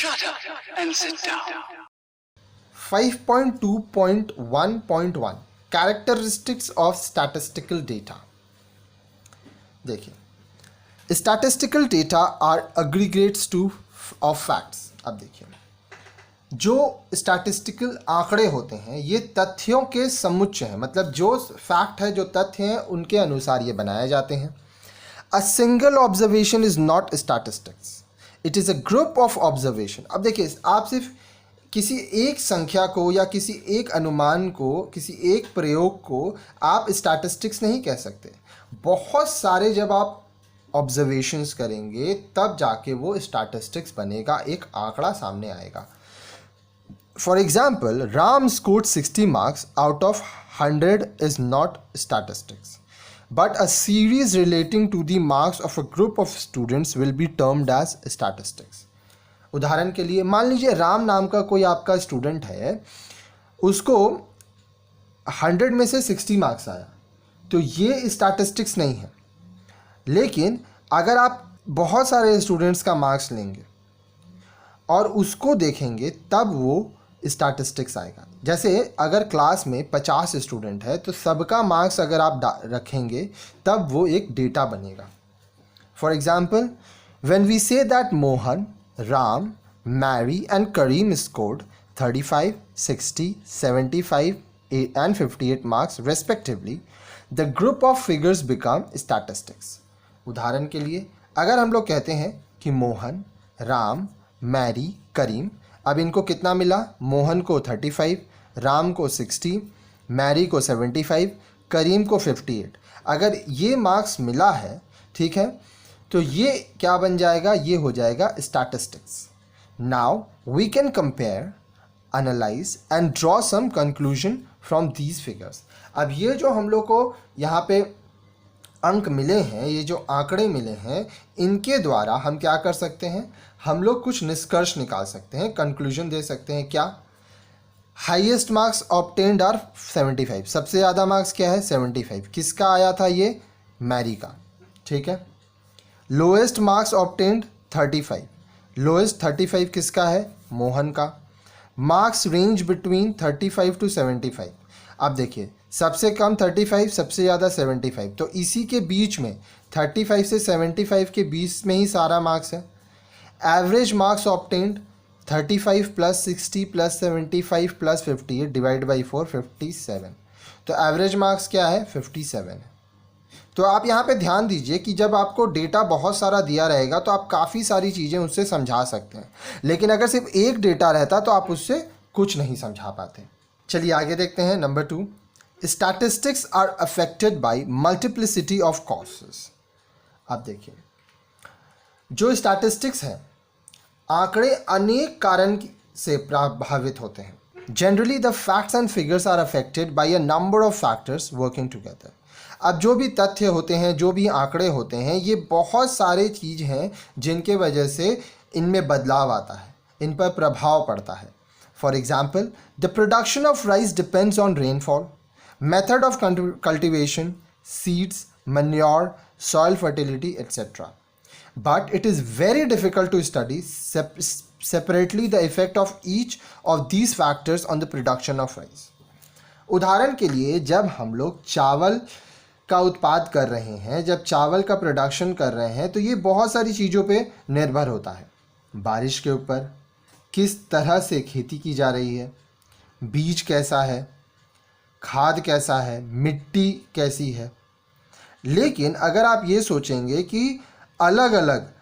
Shut up and sit down. 5.2.1.1 Characteristics of statistical data. देखिए, statistical data are aggregates of facts. अब देखिए, जो statistical आंकड़े होते हैं ये तथ्यों के समुच्चय हैं, मतलब जो फैक्ट है, जो तथ्य हैं, उनके अनुसार ये बनाए जाते हैं. A single observation is not statistics, it is a group of observation. अब देखिए, आप सिर्फ किसी एक संख्या को या किसी एक अनुमान को, किसी एक प्रयोग को आप स्टैटिस्टिक्स नहीं कह सकते. बहुत सारे जब आप ऑब्जर्वेशंस करेंगे तब जाके वो स्टैटिस्टिक्स बनेगा, एक आंकड़ा सामने आएगा. For example, Ram scored 60 marks out of 100 is not statistics, but a series relating to the marks of a group of students will be termed as statistics. उदाहरण के लिए मान लीजिए राम नाम का कोई आपका स्टूडेंट है, उसको 100 में से 60 मार्क्स आया, तो ये स्टैटिस्टिक्स नहीं है. लेकिन अगर आप बहुत सारे स्टूडेंट्स का मार्क्स लेंगे और उसको देखेंगे तब वो स्टैटिस्टिक्स आएगा. जैसे अगर क्लास में 50 स्टूडेंट है तो सबका मार्क्स अगर आप रखेंगे तब वो एक डेटा बनेगा. For example, when we say that Mohan, Ram, Mary and Karim scored 35, 60, 75 and 58 marks respectively, the group of figures become statistics. उदाहरण के लिए अगर हम लोग कहते हैं कि मोहन, राम, मैरी, करीम, अब इनको कितना मिला? मोहन को 35, राम को 60, मैरी को 75, करीम को 58. अगर ये मार्क्स मिला है, ठीक है, तो ये क्या बन जाएगा? ये हो जाएगा statistics. Now we can compare, analyse and draw some conclusion from these figures. अब ये जो हम लोग को यहाँ पे अंक मिले हैं, ये जो आंकड़े मिले हैं, इनके द्वारा हम क्या कर सकते हैं? हम लोग कुछ निष्कर्ष निकाल सकते हैं, कंक्लूजन दे सकते हैं. क्या? Highest marks obtained are 75. सबसे ज़्यादा मार्क्स क्या है? 75. किसका आया था? ये मैरी का. ठीक है. Lowest marks obtained 35. लोएस्ट 35 किसका है? मोहन का. Marks range between 35 to 75. अब देखिए, सबसे कम 35, सबसे ज़्यादा 75, तो इसी के बीच में 35 से 75 के बीच में ही सारा मार्क्स है. Average marks obtained 35 plus 60 plus 75 plus 58 divide by 4, 57. तो एवरेज मार्क्स क्या है? 57 है. तो आप यहाँ पे ध्यान दीजिए कि जब आपको डेटा बहुत सारा दिया रहेगा तो आप काफ़ी सारी चीज़ें उससे समझा सकते हैं, लेकिन अगर सिर्फ एक डेटा रहता तो आप उससे कुछ नहीं समझा पाते. चलिए आगे देखते हैं. Number 2, statistics are affected by multiplicity of causes. अब देखिए, जो स्टैटिस्टिक्स है, आंकड़े अनेक कारण से प्रभावित होते हैं. Generally the facts and figures are affected by a number of factors working together. अब जो भी तथ्य होते हैं, जो भी आंकड़े होते हैं, ये बहुत सारे चीज़ हैं जिनके वजह से इनमें बदलाव आता है, इन पर प्रभाव पड़ता है. For example, the production of rice depends on rainfall, method of cultivation, seeds, manure, soil fertility, etc. But it is very difficult to study separately the effect of each of these factors on the production of rice. उदाहरण के लिए, जब हम लोग चावल का उत्पाद कर रहे हैं, जब चावल का प्रोडक्शन कर रहे हैं, तो ये बहुत सारी चीज़ों पे निर्भर होता है. बारिश के ऊपर, किस तरह से खेती की जा रही है, बीज कैसा है, खाद कैसा है, मिट्टी कैसी है. लेकिन अगर आप ये सोचेंगे कि अलग अलग,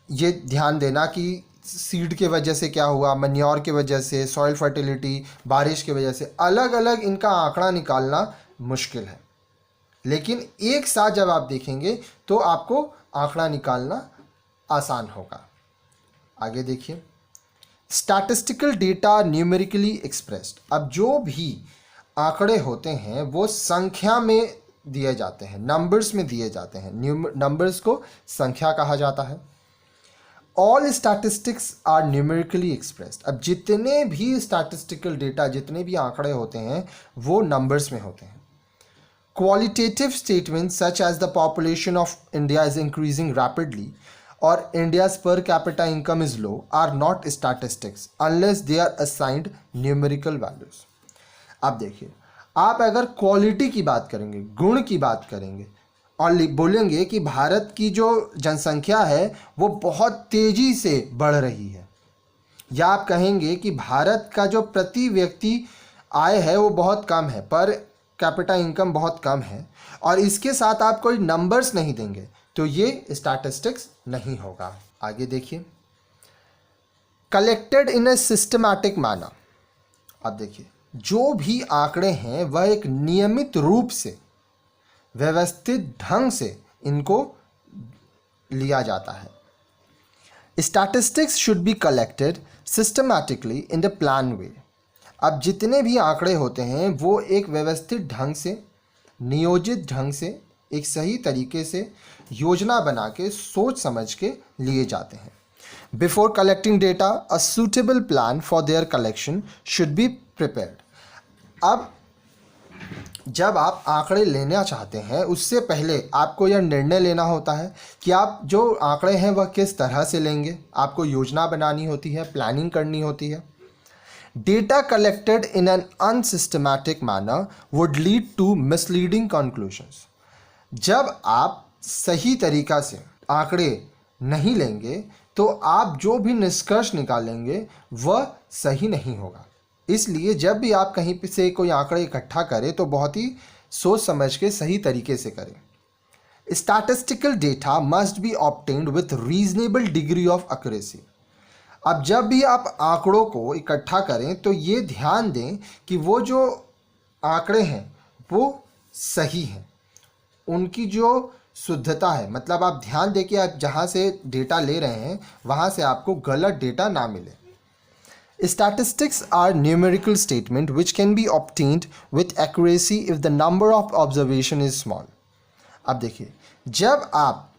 ये ध्यान देना कि सीड के वजह से क्या हुआ, मन्योर के वजह से, सॉइल फर्टिलिटी, बारिश के वजह से, अलग अलग इनका आंकड़ा निकालना मुश्किल है. लेकिन एक साथ जब आप देखेंगे तो आपको आंकड़ा निकालना आसान होगा. आगे देखिए, स्टैटिस्टिकल डेटा न्यूमेरिकली एक्सप्रेस्ड. अब जो भी आंकड़े होते हैं वो संख्या में दिए जाते हैं, नंबर्स में दिए जाते हैं. नंबर्स को संख्या कहा जाता है. All statistics are numerically expressed. अब जितने भी स्टैटिस्टिकल डेटा, जितने भी आंकड़े होते हैं वो नंबर्स में होते हैं. Qualitative statements such as the population of India is increasing rapidly और India's per capita income is low are not statistics unless they are assigned numerical values. अब देखिए, आप अगर क्वालिटी की बात करेंगे, गुण की बात करेंगे और बोलेंगे कि भारत की जो जनसंख्या है वो बहुत तेज़ी से बढ़ रही है, या आप कहेंगे कि भारत का जो प्रति व्यक्ति आय है वो बहुत कम है, पर कैपिटा इनकम बहुत कम है, और इसके साथ आप कोई नंबर्स नहीं देंगे, तो ये स्टैटिस्टिक्स नहीं होगा। आगे देखिए, collected in A systematic manner. अब देखिए, जो भी आंकड़े हैं वह एक नियमित रूप से, व्यवस्थित ढंग से इनको लिया जाता है। Statistics should be collected systematically in the plan वे। अब जितने भी आंकड़े होते हैं वो एक व्यवस्थित ढंग से, नियोजित ढंग से, एक सही तरीके से योजना बना के, सोच समझ के लिए जाते हैं। Before collecting data a suitable plan for their collection should be prepared. अब जब आप आंकड़े लेना चाहते हैं उससे पहले आपको यह निर्णय लेना होता है कि आप जो आंकड़े हैं वह किस तरह से लेंगे। आपको योजना बनानी होती है, प्लानिंग करनी होती है। Data collected in an unsystematic manner would lead to misleading conclusions. जब आप सही तरीका से आंकड़े नहीं लेंगे तो आप जो भी निष्कर्ष निकालेंगे वह सही नहीं होगा। इसलिए जब भी आप कहीं से कोई आंकड़े इकट्ठा करें तो बहुत ही सोच समझ के सही तरीके से करें। Statistical data must be obtained with reasonable degree of accuracy. अब जब भी आप आंकड़ों को इकट्ठा करें तो ये ध्यान दें कि वो जो आंकड़े हैं वो सही हैं, उनकी जो शुद्धता है, मतलब आप ध्यान दें कि आप जहाँ से डेटा ले रहे हैं वहाँ से आपको गलत डेटा ना मिले। Statistics are numerical statement which can be obtained with accuracy if the number of observation is small. अब देखिए, जब आप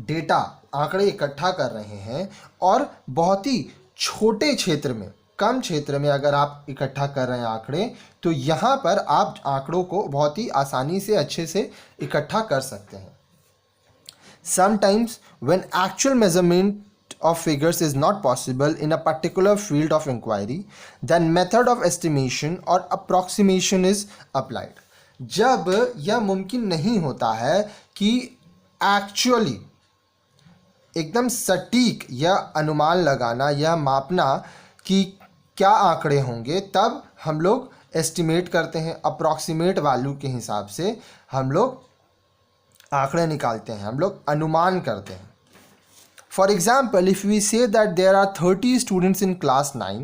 डेटा आंकड़े इकट्ठा कर रहे हैं और बहुत ही छोटे क्षेत्र में, कम क्षेत्र में अगर आप इकट्ठा कर रहे हैं आंकड़े, तो यहाँ पर आप आंकड़ों को बहुत ही आसानी से, अच्छे से इकट्ठा कर सकते हैं। Sometimes when actual measurement of figures is not possible in a particular field of inquiry, then method of estimation or approximation is applied. जब यह मुमकिन नहीं होता है कि एक्चुअली एकदम सटीक यह अनुमान लगाना, यह मापना कि क्या आंकड़े होंगे, तब हम लोग एस्टिमेट करते हैं, अप्रॉक्सीमेट वैल्यू के हिसाब से हम लोग आंकड़े निकालते हैं, हम लोग अनुमान करते हैं। For example, if we say that there are 30 students in class 9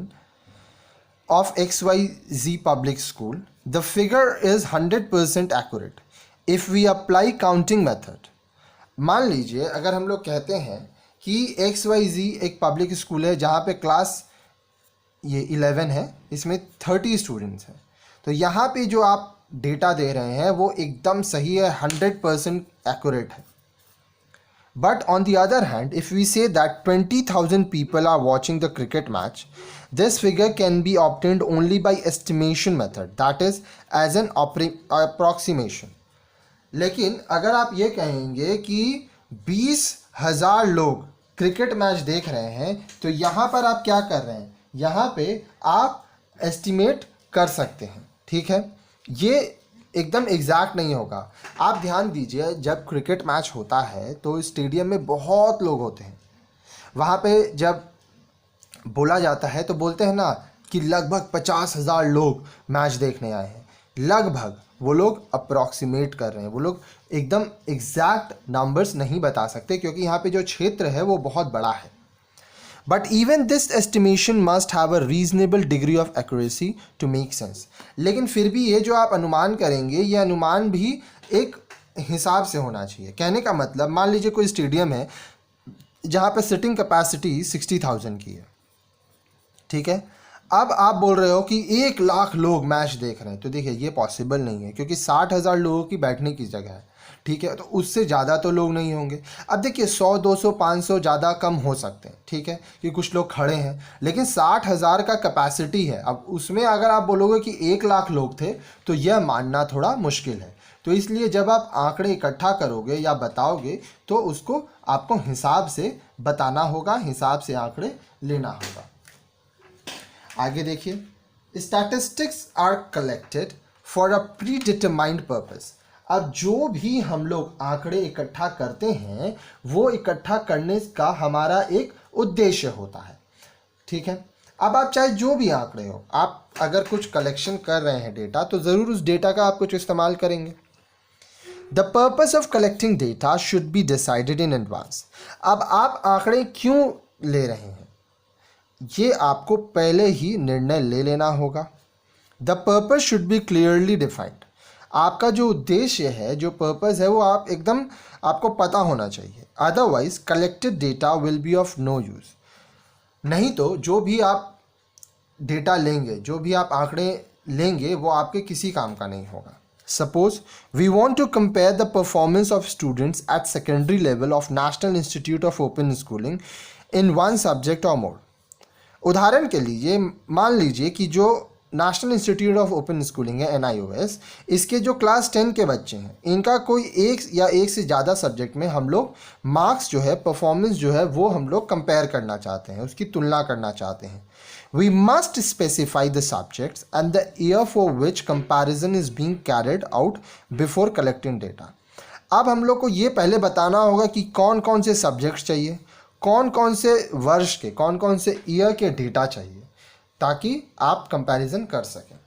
of XYZ public school, the figure is 100% accurate if we apply counting method. मान लीजिए अगर हम लोग कहते हैं कि XYZ एक पब्लिक स्कूल है जहाँ पे क्लास ये 11 है, इसमें 30 स्टूडेंट्स हैं, तो यहाँ पे जो आप डेटा दे रहे हैं वो एकदम सही है, 100% एक्यूरेट है। But on the other hand, if we say that 20,000 people are watching the cricket match, this figure can be obtained only by estimation method, that is as an approximation. लेकिन अगर आप ये कहेंगे कि 20,000 लोग क्रिकेट मैच देख रहे हैं, तो यहाँ पर आप क्या कर रहे हैं, यहाँ पे आप एस्टिमेट कर सकते हैं, ठीक है। ये एकदम एग्जैक्ट नहीं होगा। आप ध्यान दीजिए, जब क्रिकेट मैच होता है तो स्टेडियम में बहुत लोग होते हैं, वहाँ पे जब बोला जाता है तो बोलते हैं ना कि लगभग 50,000 लोग मैच देखने आए हैं। लगभग वो लोग अप्रॉक्सीमेट कर रहे हैं, वो लोग एकदम एग्जैक्ट नंबर्स नहीं बता सकते क्योंकि यहाँ पे जो क्षेत्र है वो बहुत बड़ा है। But even this estimation must have a reasonable degree of accuracy to make sense. लेकिन फिर भी ये जो आप अनुमान करेंगे, ये अनुमान भी एक हिसाब से होना चाहिए। कहने का मतलब, मान लीजिए कोई स्टेडियम है जहाँ पे सिटिंग कैपेसिटी 60,000 की है, ठीक है। अब आप बोल रहे हो कि 1 लाख लोग मैच देख रहे हैं, तो देखिए ये पॉसिबल नहीं है, क्योंकि 60,000 लोगों की बैठने की जगह है, ठीक है, तो उससे ज़्यादा तो लोग नहीं होंगे। अब देखिए 100, 200, 500 ज़्यादा कम हो सकते हैं, ठीक है, कि कुछ लोग खड़े हैं, लेकिन 60,000 का कैपेसिटी है। अब उसमें अगर आप बोलोगे कि 1 लाख लोग थे, तो यह मानना थोड़ा मुश्किल है। तो इसलिए जब आप आंकड़े इकट्ठा करोगे या बताओगे, तो उसको आपको हिसाब से बताना होगा, हिसाब से आंकड़े लेना होगा। आगे देखिए, statistics are collected for a predetermined purpose. अब जो भी हम लोग आंकड़े इकट्ठा करते हैं, वो इकट्ठा करने का हमारा एक उद्देश्य होता है, ठीक है। अब आप चाहे जो भी आंकड़े हो, आप अगर कुछ कलेक्शन कर रहे हैं डेटा, तो ज़रूर उस डेटा का आप कुछ इस्तेमाल करेंगे। The purpose of collecting data should be decided in advance. अब आप आंकड़े क्यों ले रहे हैं, ये आपको पहले ही निर्णय ले लेना होगा। The purpose should be clearly defined. आपका जो उद्देश्य है, जो पर्पस है, वो आपको पता होना चाहिए। Otherwise collected data will be of no use. नहीं तो जो भी आप डेटा लेंगे, जो भी आप आंकड़े लेंगे, वो आपके किसी काम का नहीं होगा। Suppose we want to compare the performance of students at secondary level of National Institute of Open Schooling in one subject और मोर। उदाहरण के लिए मान लीजिए कि जो National Institute of Open Schooling है, NIOS, इसके जो क्लास 10 के बच्चे हैं, इनका कोई एक या एक से ज़्यादा सब्जेक्ट में हम लोग मार्क्स जो है, परफॉर्मेंस जो है, वो हम लोग कंपेयर करना चाहते हैं, उसकी तुलना करना चाहते हैं। We must specify the subjects and the year for which comparison is being carried out before collecting data. अब हम लोग को ये पहले बताना होगा कि कौन कौन से सब्जेक्ट्स चाहिए, कौन कौन से वर्ष के, कौन कौन से ईयर के डेटा चाहिए, ताकि आप कंपैरिजन कर सकें।